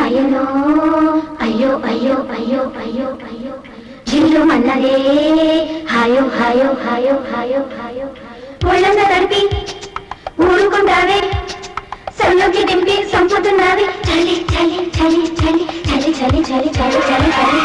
నయనో అయ్యో అయ్యో అయ్యో అయ్యో అయ్యో జిల్లు మన్నదే హాయో హాయో హాయో హాయో హాయో ఒళ్ళంతా తడిపి ఊరుకుంటావే సల్లోకి దింపి సంపుతున్నావే చలి చలి చలి చలి చలి చలి చలి చలి చలి చలి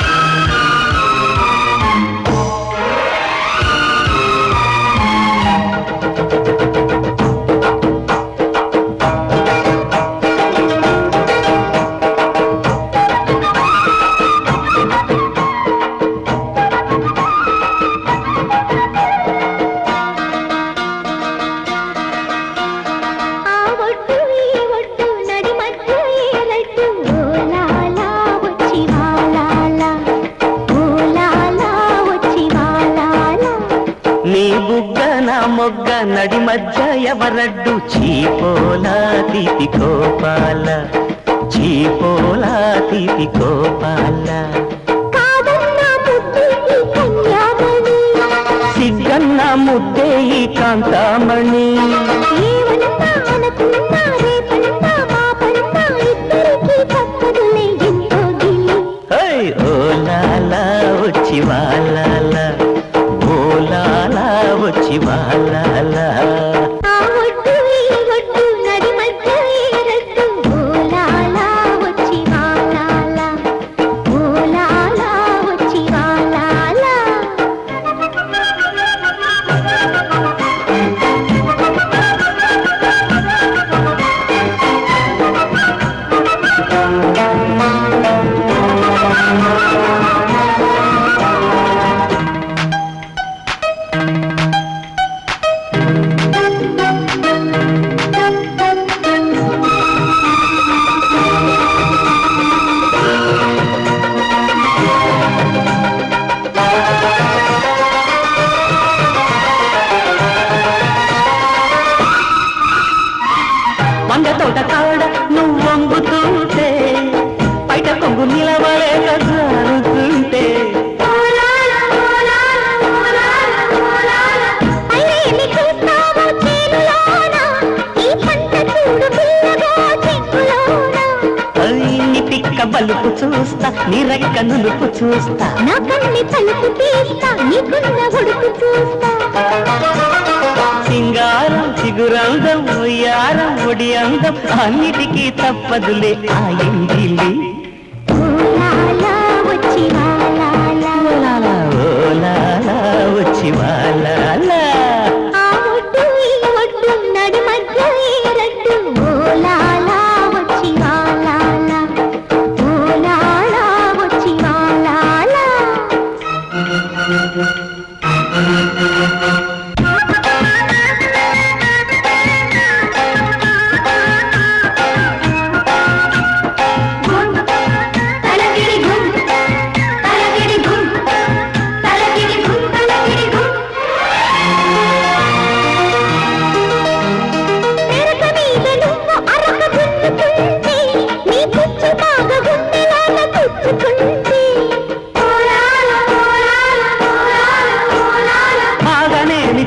మొగ్గ నడి మధ్య ఎవరడ్డు చీపోలా తీపి కోపాల చీపోలా తీపి కోపాల సిగ్గన్న ముద్దే ఈ కాంతామణి ఓలాలా వచ్చి వాళ్ళ ఓలాలా వచ్చి వాళ్ళ తోట కాడ నువ్వు వంగుతుంటే బయట కొంగు నిలవలేక జారుతుంటే నీ పిక్క బలుపు చూస్తా నీ రెక్క నులుపు చూస్తా నా కన్ని తలుపు తీస్తా నీకున్న ఉడుపు చూస్తా సింగారం చిగురందం ఉయ్యారం ఒడి అందం అన్నిటికీ తప్పదులే ఆ ఇంగిలి ఓలాలా వచ్చి వాళ్ళ నడి మధ్య ఓలాలా వచ్చి వాళ్ళ ఓలాలా వచ్చి వాళ్ళ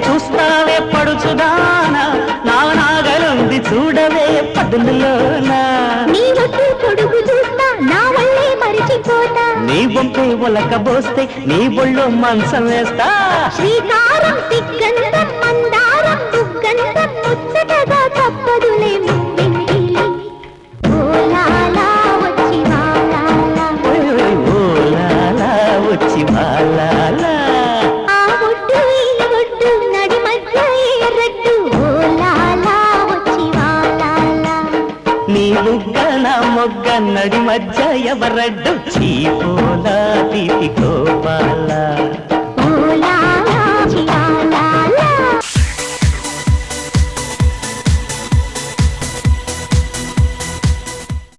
చూస్తావే పడుచుదానా నా నాగలుంది చూడవే పదులులోనా నీ ఒట్టు పొడుగు చూస్తా నా వల్లే మరిచిపోతా నీ బొంపే ఒలకబోస్తే నీ బొళ్ళో మంచం వేస్తా శ్రీకారం సిగ్గంధం మందారం దుగ్గంధం ముచ్చటగా తప్పదులే ఓలాలా వచ్చి వాళ్ళ నీ బుగ్గ నా మొగ్గ నడి మధ్య ఎవరడ్డు చీపోలా తీపి కోపాల